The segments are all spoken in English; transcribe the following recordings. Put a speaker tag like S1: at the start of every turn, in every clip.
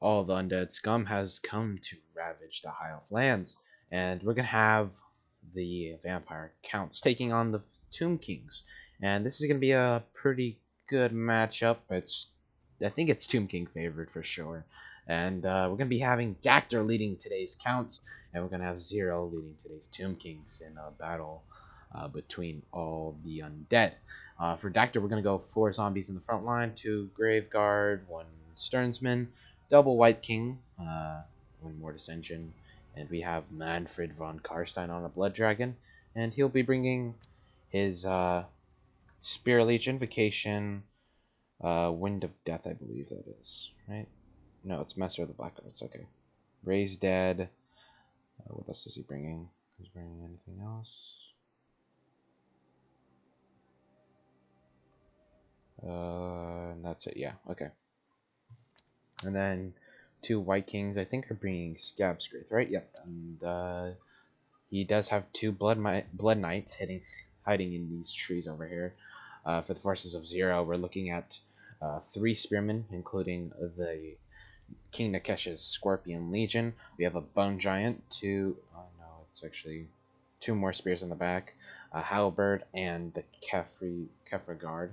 S1: All the undead scum has come to ravage the High Elf lands, and we're gonna have the vampire counts taking on the Tomb Kings, and this is gonna be a pretty good matchup. I think it's Tomb King favored for sure, and we're gonna be having Dactyr leading today's counts, and we're gonna have Zero leading today's Tomb Kings in a battle between all the undead. For Dactyr, we're gonna go 4 zombies in the front line, 2 Graveguard, 1 Stearnsman, double White King, 1 Mortis Engine, and we have Manfred von Karstein on a Blood Dragon, and he'll be bringing his Spear Leech Invocation, Wind of Death, I believe that is, right? No, it's Master of the Black Arts, okay. Raise Dead, what else is he bringing? Is he bringing anything else? And that's it, yeah, okay. And then 2 White Kings, I think, are bringing Scab Scraith, right? Yep. And he does have 2 Blood Knights hiding in these trees over here. For the forces of Zero, we're looking at 3 Spearmen, including the King Nakesh's Scorpion Legion. We have a Bone Giant, no, it's actually 2 more spears in the back, a Halberd, and the Kefra Guard.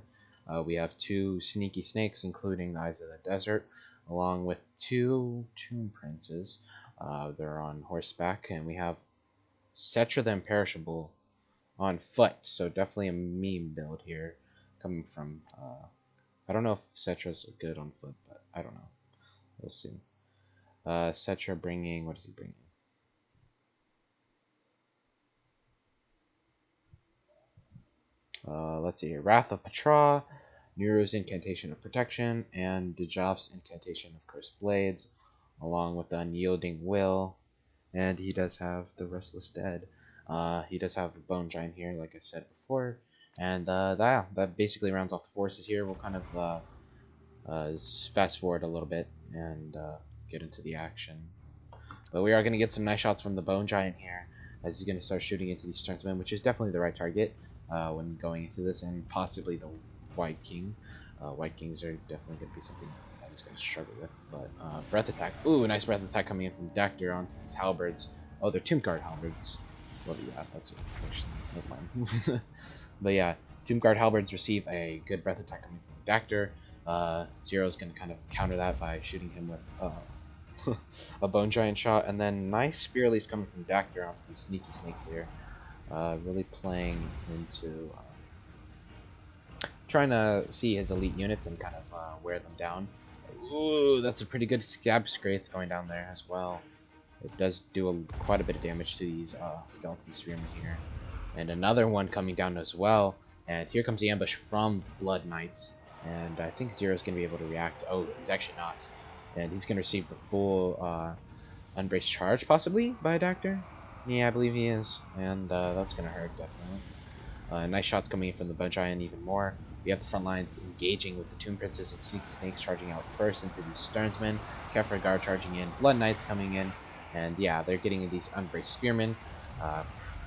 S1: We have 2 Sneaky Snakes, including the Eyes of the Desert, along with 2 Tomb Princes. They're on horseback, and we have Cetra the Imperishable on foot, so definitely a meme build here coming from. I don't know if Cetra's good on foot, but I don't know. We'll see. Cetra bringing, what is he bringing? Let's see here. Wrath of Petra, Nero's Incantation of Protection, and Dejav's Incantation of Cursed Blades, along with the Unyielding Will. And he does have the Restless Dead. He does have a Bone Giant here, like I said before. And that basically rounds off the forces here. We'll kind of fast forward a little bit and get into the action. But we are going to get some nice shots from the Bone Giant here, as he's going to start shooting into these Stearnsmen, which is definitely the right target when going into this, and possibly the White King. White Kings are definitely going to be something that he's going to struggle with. But Breath Attack. Ooh, nice Breath Attack coming in from Dactyr onto these Halberds. Oh, they're Tomb Guard Halberds. Well, yeah, that's actually no fun. But yeah, Tomb Guard Halberds receive a good Breath Attack coming from Dactyr. Zero's going to kind of counter that by shooting him with a Bone Giant shot, and then nice Spear Leaf coming from Dactyr onto these Sneaky Snakes here. Really playing into trying to see his elite units and kind of wear them down. Ooh, that's a pretty good Scab Scraith going down there as well. It does do quite a bit of damage to these Skeleton Spearmen here. And another one coming down as well. And here comes the ambush from the Blood Knights. And I think Zero's going to be able to react. Oh, he's actually not. And he's going to receive the full Unbraced Charge, possibly, by Dactyr. Yeah, I believe he is. And that's going to hurt, definitely. Nice shots coming in from the Bone Giant even more. We have the front lines engaging with the Tomb Princes and Sneaky Snakes charging out first into these Stearnsmen. Kefra Guard charging in. Blood Knights coming in. And yeah, they're getting these Unbraced Spearmen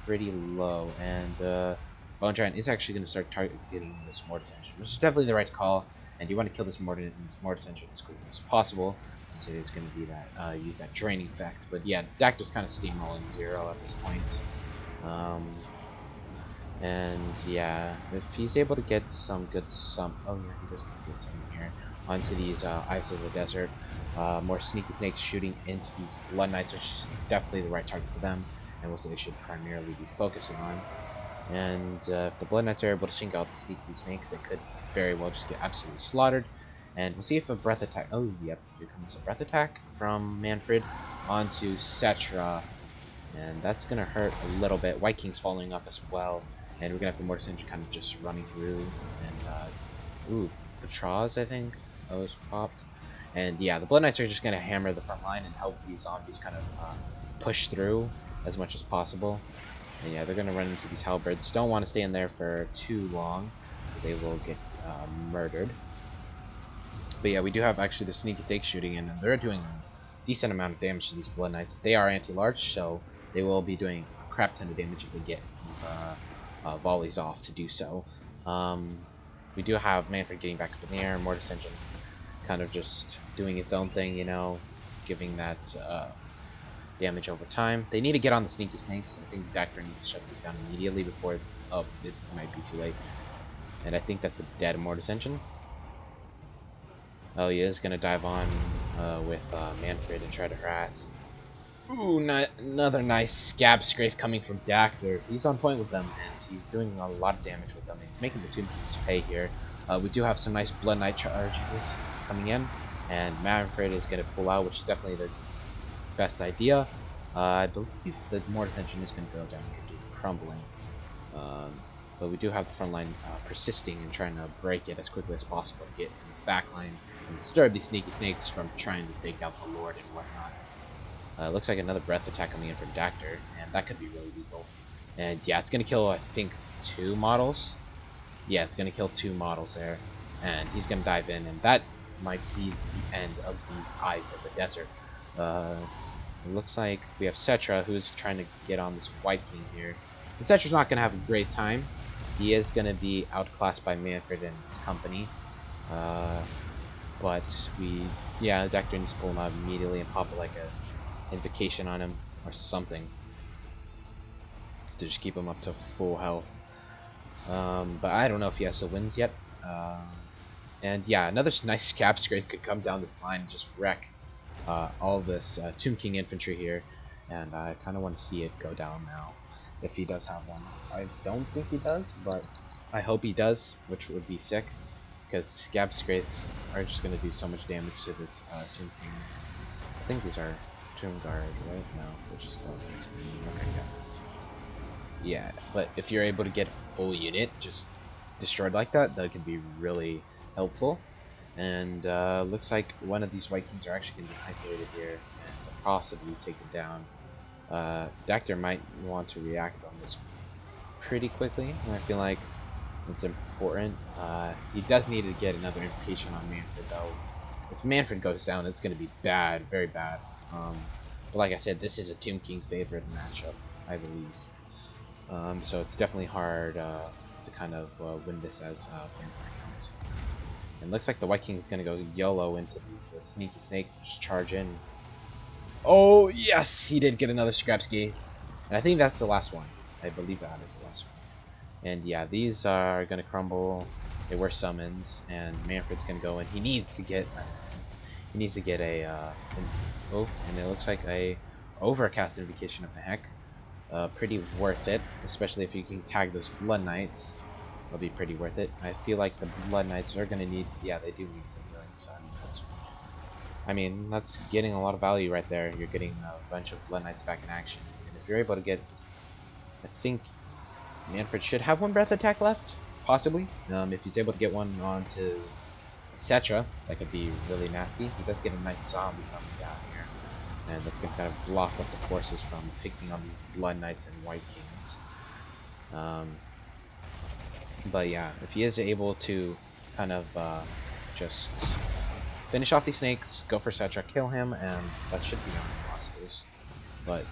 S1: pretty low. And Bone Giant is actually going to start targeting this Mortis Engine, which is definitely the right call. And you want to kill this Mortis Engine as quickly as possible, since it is going to be that use that draining effect. But yeah, Dactyr's kind of steamrolling Zero at this point. And yeah, if he's able to get some good oh yeah, he does get some here onto these Eyes of the Desert. More Sneaky Snakes shooting into these Blood Knights, which is definitely the right target for them, and what they should primarily be focusing on. And if the Blood Knights are able to sink out the Sneaky Snakes, they could very well just get absolutely slaughtered. And we'll see if a Breath Attack... Oh, yep, here comes a Breath Attack from Manfred onto Cetra. And that's going to hurt a little bit. White King's following up as well. And we're going to have the Mortis Engine kind of just running through. And, ooh, Patraz, I think, was popped. And yeah, the Blood Knights are just going to hammer the front line and help these zombies kind of push through as much as possible. And yeah, they're going to run into these Halberds. Don't want to stay in there for too long, because they will get murdered. But yeah, we do have actually the Sneaky Snake shooting in, and they're doing a decent amount of damage to these Blood Knights. They are anti-large, so they will be doing a crap ton of damage if they get volleys off to do so. We do have Manfred getting back up in the air, Mortis Engine kind of just doing its own thing, you know, giving that damage over time. They need to get on the sneaky snakes. I think Dactyr needs to shut these down immediately before... Oh, it might be too late. And I think that's a dead Mortis Engine. Oh, he is going to dive on with Manfred and try to harass. Ooh, another nice scab scrape coming from Dactyr. He's on point with them, and he's doing a lot of damage with them. He's making the Tomb Kings pay here. We do have some nice Blood Knight charges coming in, and Manfred is going to pull out, which is definitely the best idea. I believe the Mortis Engine is going to go down here to crumbling. But we do have the front line persisting and trying to break it as quickly as possible to get in the back line and disturb these sneaky snakes from trying to take out the Lord and whatnot. Looks like another breath attack coming in from Dactyr, and that could be really lethal. And yeah, it's going to kill, I think, 2 models. Yeah, it's going to kill 2 models there. And he's going to dive in, and that might be the end of these Eyes of the Desert. It looks like we have Cetra, who's trying to get on this White King here. And Cetra's not going to have a great time. He is going to be outclassed by Manfred and his company. But Dactyr needs to pull him out immediately and pop like a invocation on him or something to just keep him up to full health. But I don't know if he has the wins yet. And yeah, another nice scab scrape could come down this line and just wreck all this Tomb King infantry here. And I kind of want to see it go down now, if he does have one. I don't think he does, but I hope he does, which would be sick, because scab scrapes are just going to do so much damage to this Tomb King. I think these are Tomb Guard, right? No, we're just going to this. Okay, yeah, but if you're able to get a full unit just destroyed like that, that can be really helpful. And looks like one of these White Kings are actually going to be isolated here and possibly taken down. Dactyr might want to react on this pretty quickly, and I feel like it's important. He does need to get another invocation on Manfred, though. If Manfred goes down, it's going to be bad, very bad. But like I said, this is a Tomb King favorite matchup, I believe. So it's definitely hard to kind of win this as Vampire counts. And looks like the White King is going to go YOLO into these sneaky snakes and just charge in. Oh, yes! He did get another Scrapski. And I think that's the last one. I believe that is the last one. And yeah, these are going to crumble. They were summons, and Manfred's going to go in. He needs to get a and it looks like a overcast invocation of the heck. Pretty worth it, especially if you can tag those Blood Knights. It'll be pretty worth it. I feel like the Blood Knights are going to need... Yeah, they do need some healing, so I mean, that's getting a lot of value right there. You're getting a bunch of Blood Knights back in action. And if you're able to get... I think Manfred should have 1 breath attack left, possibly. If he's able to get one onto Cetra, that could be really nasty. He does get a nice zombie summon down here, and that's going to kind of block up the forces from picking on these Blood Knights and White Kings. But yeah, if he is able to kind of just finish off these snakes, go for Cetra, kill him, and that should be on losses. But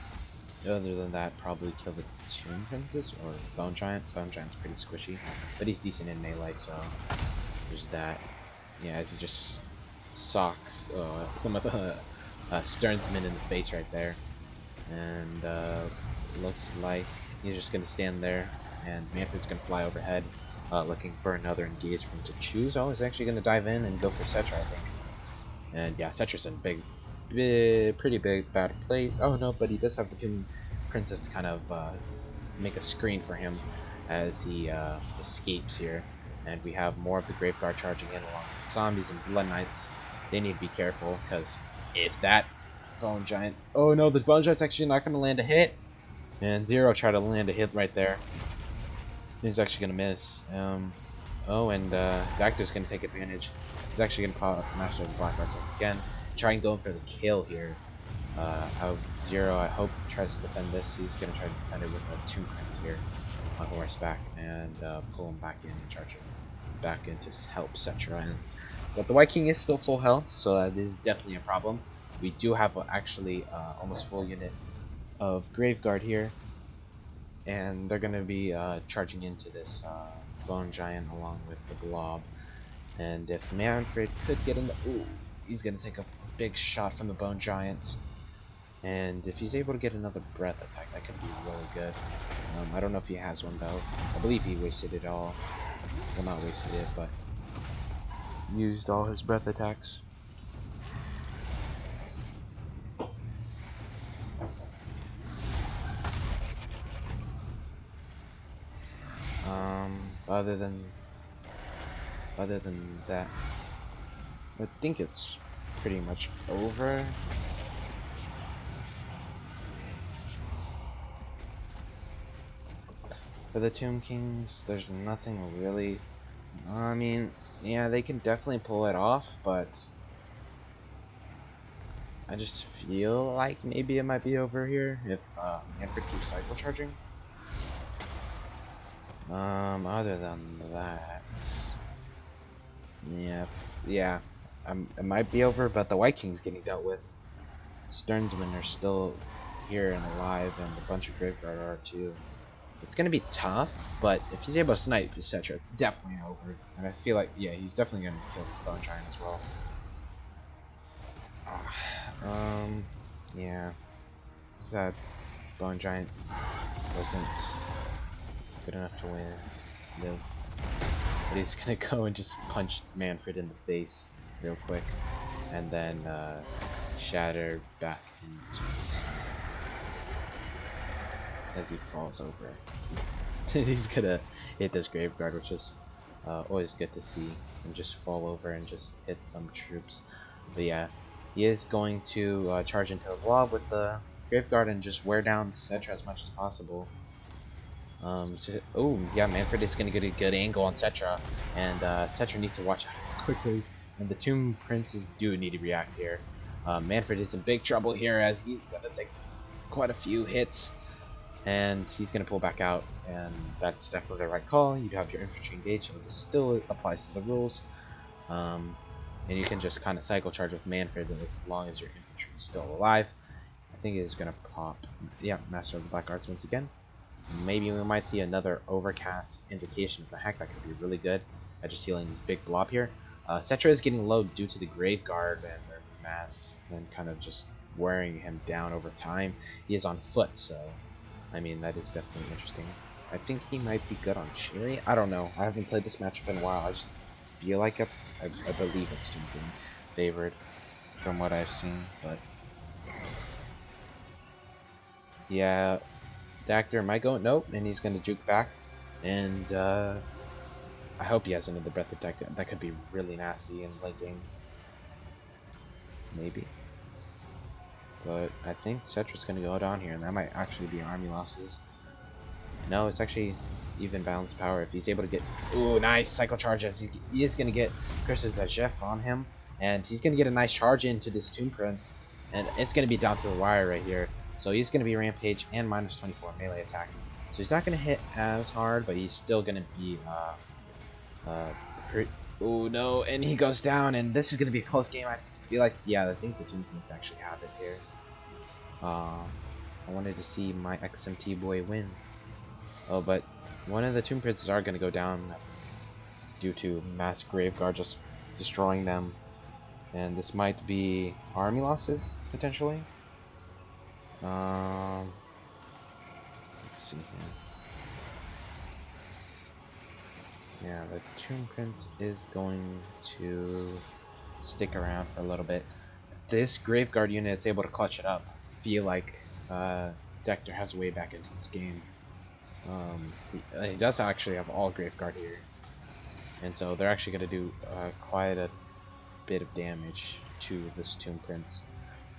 S1: other than that, probably kill the Tomb Princess or Bone Giant. Bone Giant's pretty squishy, but he's decent in melee, so there's that. Yeah, as he just socks some of the Sternsmen in the face right there. And looks like he's just going to stand there, and Manfred's going to fly overhead, looking for another engagement to choose. Oh, he's actually going to dive in and go for Cetra, I think. And yeah, Cetra's in pretty big bad place. Oh no, but he does have the Tomb Princess to kind of make a screen for him as he escapes here. And we have more of the Graveguard charging in along with zombies and Blood Knights. They need to be careful, because if that Bone Giant... Oh no, the Bone Giant's actually not going to land a hit. And Zero tried to land a hit right there. He's actually going to miss. Dactyr's going to take advantage. He's actually going to mash over Black Arts once again. Try and go for the kill here. Zero, I hope, tries to defend this. He's going to try to defend it with a Tomb Prince here on horseback and pull him back in and charge him back in to help Cetra in. But the White King is still full health, so that is definitely a problem. We do have actually almost full unit of Graveguard here, and they're going to be charging into this Bone Giant along with the Blob. And if Manfred could get in the... Ooh, he's going to take a big shot from the Bone Giant. And if he's able to get another breath attack, that could be really good. I don't know if he has one, though. I believe he wasted it all. Well, not wasted it, but used all his breath attacks. Other than that, I think it's pretty much over. For the Tomb Kings, there's nothing really. I mean, yeah, they can definitely pull it off, but I just feel like maybe it might be over here if Manfred keeps cycle charging. Other than that, yeah, it might be over, but the White King's getting dealt with. Sternsmen are still here and alive, and a bunch of Graveguard are too. It's gonna be tough, but if he's able to snipe, etc., it's definitely over. And I feel like, yeah, he's definitely gonna kill this Bone Giant as well. Yeah, that Bone Giant wasn't good enough to live. But he's gonna go and just punch Manfred in the face real quick, and then shatter back into his as he falls over. He's gonna hit this Graveguard, which is always good to see, and just fall over and just hit some troops. But yeah, he is going to charge into the wall with the Graveguard and just wear down Cetra as much as possible. Oh yeah, Manfred is gonna get a good angle on Cetra, and Cetra needs to watch out as quickly. And the Tomb Princes do need to react here. Manfred is in big trouble here as he's gonna take quite a few hits, and he's gonna pull back out, and that's definitely the right call. You have your infantry engaged, so this still applies to the rules. And you can just kind of cycle charge with Manfred as long as your infantry is still alive. I think he's gonna pop. Yeah, Master of the Black Arts once again. Maybe we might see another overcast indication of the hack. That could be really good at just healing this big blob here. Cetra is getting low due to the Graveguard and their mass and kind of just wearing him down over time. He is on foot, so I mean that is definitely interesting. I think he might be good on Sherry. I don't know. I haven't played this matchup in a while. I just feel like it's I believe it's Tomb King favored from what I've seen, but yeah. Dactyr might go, nope, and he's going to juke back, and I hope he has another breath attack. That could be really nasty in late game. Maybe. But I think Cetra's going to go down here, and that might actually be army losses. No, it's actually even balanced power. If he's able to get... Ooh, nice! Cycle charges. He is going to get Curse of Dajef on him, and he's going to get a nice charge into this Tomb Prince, and it's going to be down to the wire right here. So he's going to be Rampage and minus 24 melee attack. So he's not going to hit as hard, but he's still going to be... oh no, and he goes down, and this is going to be a close game. I feel like, yeah, I think the Tomb Kings actually have it here. I wanted to see my XMT boy win. Oh, but one of the Tomb Princes are going to go down due to mass Graveguard just destroying them. And this might be army losses, potentially. Let's see here. Yeah, the Tomb Prince is going to stick around for a little bit. If this Graveguard unit is able to clutch it up, I feel like Dactyr has a way back into this game. He does actually have all Graveguard here, and so they're actually going to do quite a bit of damage to this Tomb Prince,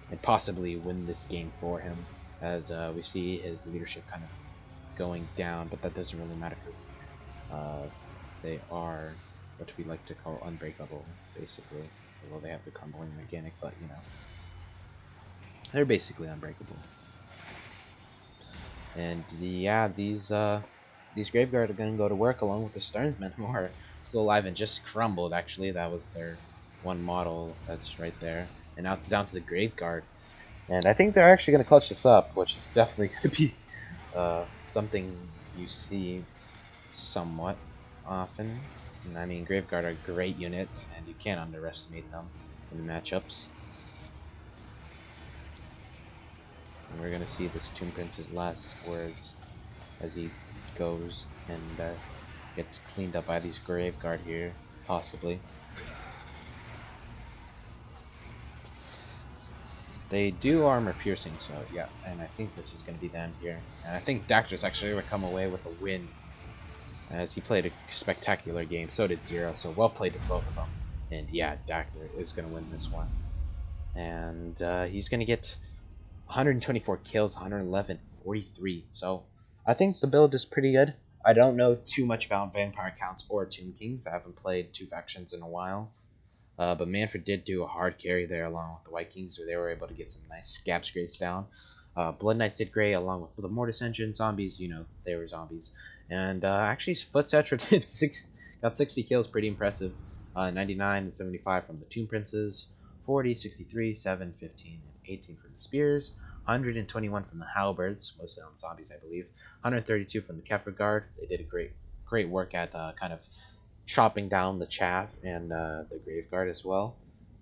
S1: and possibly win this game for him, as we see his leadership kind of going down, but that doesn't really matter because they are what we like to call unbreakable, basically. Although they have the crumbling mechanic, but you know, they're basically unbreakable. And yeah, these Graveguard are going to go to work along with the Sternsmen, who are still alive and just crumbled. Actually, that was their one model that's right there. And now it's down to the Graveguard. And I think they're actually going to clutch this up, which is definitely going to be something you see somewhat often I mean, Graveguard are a great unit, and you can't underestimate them in the matchups. And we're gonna see this Tomb Prince's last words as he goes and gets cleaned up by these Graveguard here, possibly. They do armor piercing, so yeah, and I think this is going to be the end here. And I think Dactor's actually going to come away with the win, as he played a spectacular game. So did Zero, so well played to both of them. And yeah, Dactor is going to win this one. And he's going to get 124 kills, 111, 43. So I think the build is pretty good. I don't know too much about Vampire Counts or Tomb Kings. I haven't played two factions in a while. But Manfred did do a hard carry there along with the White Kings, so they were able to get some nice scabs grades down. Blood Knights did great along with the Mortis Engine zombies. You know, they were zombies. And actually, Foot Setra got 60 kills, pretty impressive. 99 and 75 from the Tomb Princes, 40, 63, 7, 15, and 18 from the Spears, 121 from the Halberds, mostly on zombies, I believe. 132 from the Kefir Guard. They did a great work at kind of chopping down the chaff and the Graveguard as well.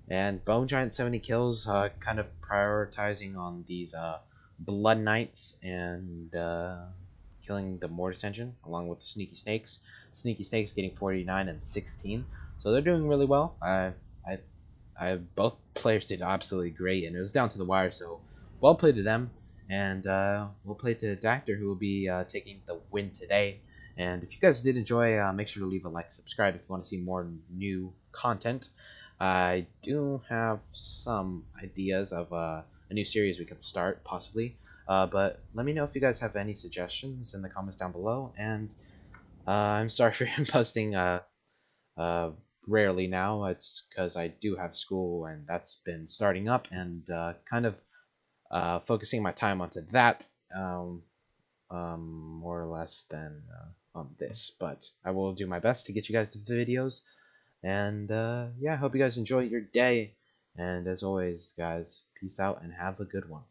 S1: And Bone Giant 70 kills, kind of prioritizing on these Blood Knights and killing the Mortis Engine along with the Sneaky Snakes. Sneaky Snakes getting 49 and 16, so they're doing really well. I, both players did absolutely great, and it was down to the wire. So well played to them, and well played to Dactor, who will be taking the win today. And if you guys did enjoy, make sure to leave a like, subscribe if you want to see more new content. I do have some ideas of a new series we could start, possibly. But let me know if you guys have any suggestions in the comments down below. And I'm sorry for posting uh, rarely now. It's because I do have school, and that's been starting up, and kind of focusing my time onto that. More or less than on this, but I will do my best to get you guys the videos. And yeah, I hope you guys enjoy your day. And as always, guys, peace out and have a good one.